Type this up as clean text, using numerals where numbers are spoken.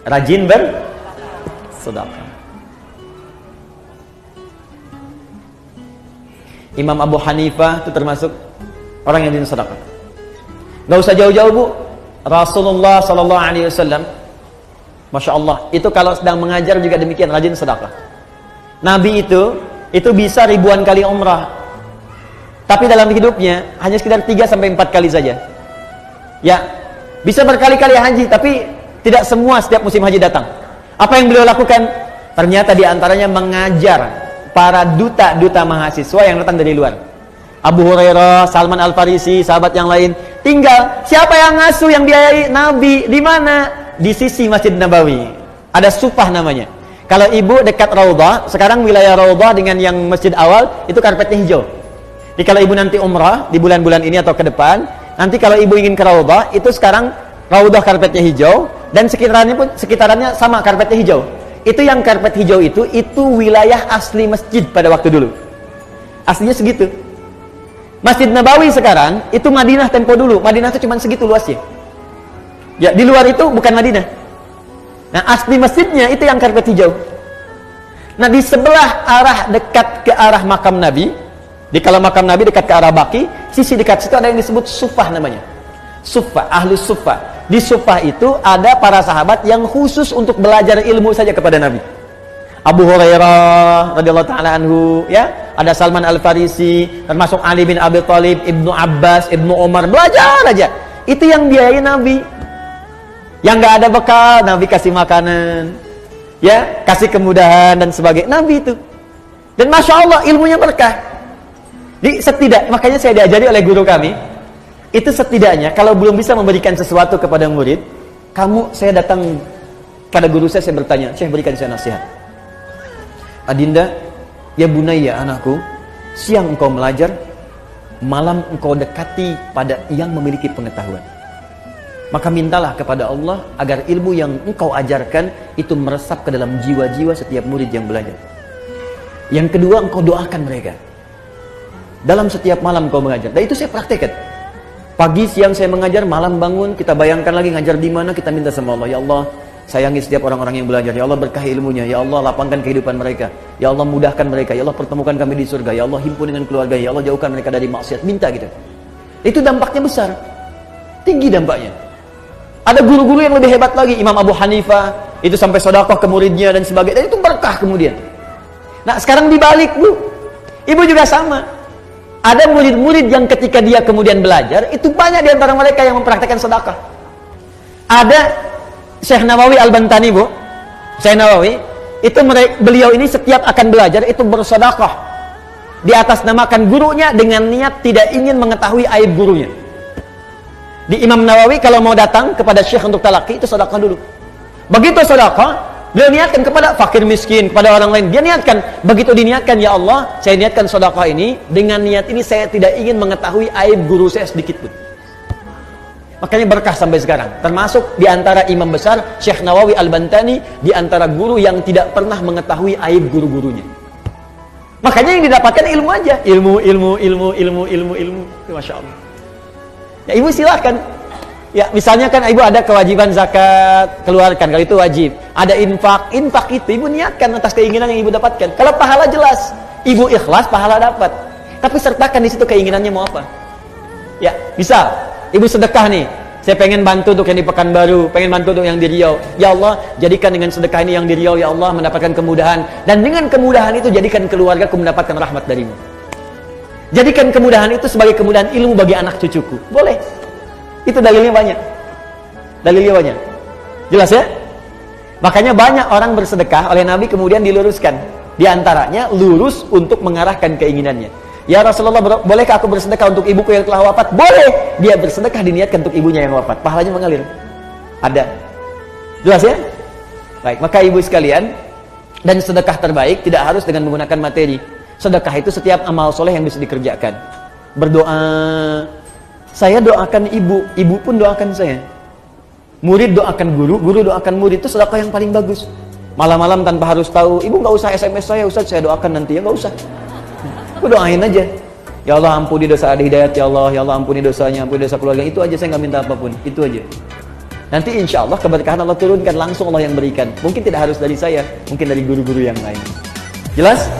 Rajin bersedekah. Imam Abu Hanifah itu termasuk orang yang rajin sedekah. Gak usah jauh-jauh, Bu. Rasulullah sallallahu alaihi wasallam, Masya Allah, itu kalau sedang mengajar juga demikian, rajin sedekah. Nabi itu bisa ribuan kali umrah, tapi dalam hidupnya hanya sekitar 3-4 kali saja. Ya, bisa berkali-kali haji, tapi tidak semua setiap musim haji datang. Apa yang beliau lakukan? Ternyata diantaranya mengajar para duta-duta mahasiswa yang datang dari luar. Abu Hurairah, Salman Al-Farisi, sahabat yang lain. Tinggal siapa yang ngasuh, yang biayai? Nabi. Di mana? Di sisi Masjid Nabawi. Ada Sufah namanya. Kalau ibu dekat Raudhah, sekarang wilayah Raudhah dengan yang masjid awal itu karpetnya hijau. Jadi kalau ibu nanti umrah di bulan-bulan ini atau ke depan, nanti kalau ibu ingin ke Raudhah, itu sekarang Raudhah karpetnya hijau dan sekitarannya sama karpetnya hijau. Itu yang karpet hijau itu wilayah asli masjid pada waktu dulu. Aslinya segitu. Masjid Nabawi sekarang itu Madinah tempo dulu. Madinah itu cuma segitu luasnya. Ya, di luar itu bukan Madinah. Nah, asli masjidnya itu yang karpet hijau. Nah, di sebelah arah dekat ke arah makam Nabi, kalau makam Nabi dekat ke arah Baqi, sisi dekat situ ada yang disebut Sufah namanya. Sufah, Ahlus Sufah. Di Sufah itu ada para sahabat yang khusus untuk belajar ilmu saja kepada Nabi. Abu Hurairah radhiyallahu taala anhu, ya, ada Salman Al-Farisi, termasuk Ali bin Abi Thalib, Ibnu Abbas, Ibnu Umar, belajar aja. Itu yang biayai Nabi. Yang nggak ada bekal, Nabi kasih makanan, ya, kasih kemudahan dan sebagainya. Nabi itu. Dan Masya Allah, ilmunya berkah. Jadi makanya saya diajari oleh guru kami, itu setidaknya kalau belum bisa memberikan sesuatu kepada murid, saya datang pada guru saya bertanya, Syekh, berikan saya nasihat. Adinda, ya bunayya, anakku, siang engkau belajar, malam engkau dekati pada yang memiliki pengetahuan. Maka mintalah kepada Allah agar ilmu yang engkau ajarkan itu meresap ke dalam jiwa-jiwa setiap murid yang belajar. Yang kedua, engkau doakan mereka. Dalam setiap malam engkau mengajar. Dan itu saya praktekkan. Pagi, siang saya mengajar, malam bangun, kita bayangkan lagi ngajar di mana, kita minta sama Allah, ya Allah, sayangi setiap orang-orang yang belajar. Ya Allah, berkahi ilmunya. Ya Allah, lapangkan kehidupan mereka. Ya Allah, mudahkan mereka. Ya Allah, pertemukan kami di surga. Ya Allah, himpun dengan keluarga. Ya Allah, jauhkan mereka dari maksiat. Minta gitu. Itu dampaknya besar. Tinggi dampaknya. Ada guru-guru yang lebih hebat lagi. Imam Abu Hanifah, itu sampai sedekah ke muridnya dan sebagainya. Dan itu berkah kemudian. Nah, sekarang dibalik, Bu. Ibu juga sama. Ada murid-murid yang ketika dia kemudian belajar, itu banyak di antara mereka yang mempraktekkan sedekah. Ada Syekh Nawawi Al-Bantani, Bu. Syekh Nawawi, beliau ini setiap akan belajar itu bersedekah. Di atas namakan gurunya dengan niat tidak ingin mengetahui aib gurunya. Di Imam Nawawi kalau mau datang kepada Syekh untuk talaqi itu sedekah dulu. Begitu sedekah, beliau niatkan kepada fakir miskin, kepada orang lain. Dia niatkan, begitu diniatkan, ya Allah, saya niatkan sedekah ini, dengan niat ini saya tidak ingin mengetahui aib guru saya sedikit pun. Makanya berkah sampai sekarang. Termasuk di antara imam besar Syekh Nawawi Al-Bantani, di antara guru yang tidak pernah mengetahui aib guru-gurunya. Makanya yang didapatkan ilmu aja, ilmu. Masya Allah. Ya, ibu silahkan. Ya, misalnya kan ibu ada kewajiban zakat, keluarkan, kalau itu wajib. Ada infak itu ibu niatkan atas keinginan yang ibu dapatkan. Kalau pahala jelas, ibu ikhlas, pahala dapat. Tapi sertakan di situ keinginannya mau apa. Ya, misal ibu sedekah nih, saya pengen bantu untuk yang di Pekanbaru, pengen bantu untuk yang di Riau. Ya Allah, jadikan dengan sedekah ini yang di Riau, ya Allah, mendapatkan kemudahan. Dan dengan kemudahan itu, jadikan keluargaku mendapatkan rahmat darimu. Jadikan kemudahan itu sebagai kemudahan ilmu bagi anak cucuku. Boleh. Itu dalilnya banyak. Jelas ya? Makanya banyak orang bersedekah oleh Nabi kemudian diluruskan. Di antaranya lurus untuk mengarahkan keinginannya. Ya Rasulullah, bolehkah aku bersedekah untuk ibuku yang telah wafat? Boleh. Dia bersedekah diniatkan untuk ibunya yang wafat. Pahalanya mengalir. Ada. Jelas ya? Baik, maka ibu sekalian, dan sedekah terbaik tidak harus dengan menggunakan materi. Sedekah itu setiap amal soleh yang bisa dikerjakan. Berdoa, saya doakan ibu pun doakan saya. Murid doakan guru doakan murid. Itu sedekah yang paling bagus. Malam-malam tanpa harus tahu, ibu nggak usah SMS saya, Ustaz, saya doakan nanti. Ya nggak usah. Aku doain aja. Ya Allah, ampuni dosa Adi Hidayat, ya Allah ampuni dosanya, ampuni dosa keluarga. Itu aja, saya nggak minta apapun. Itu aja. Nanti insya Allah keberkahan Allah turunkan, langsung Allah yang berikan. Mungkin tidak harus dari saya, mungkin dari guru-guru yang lain. Jelas?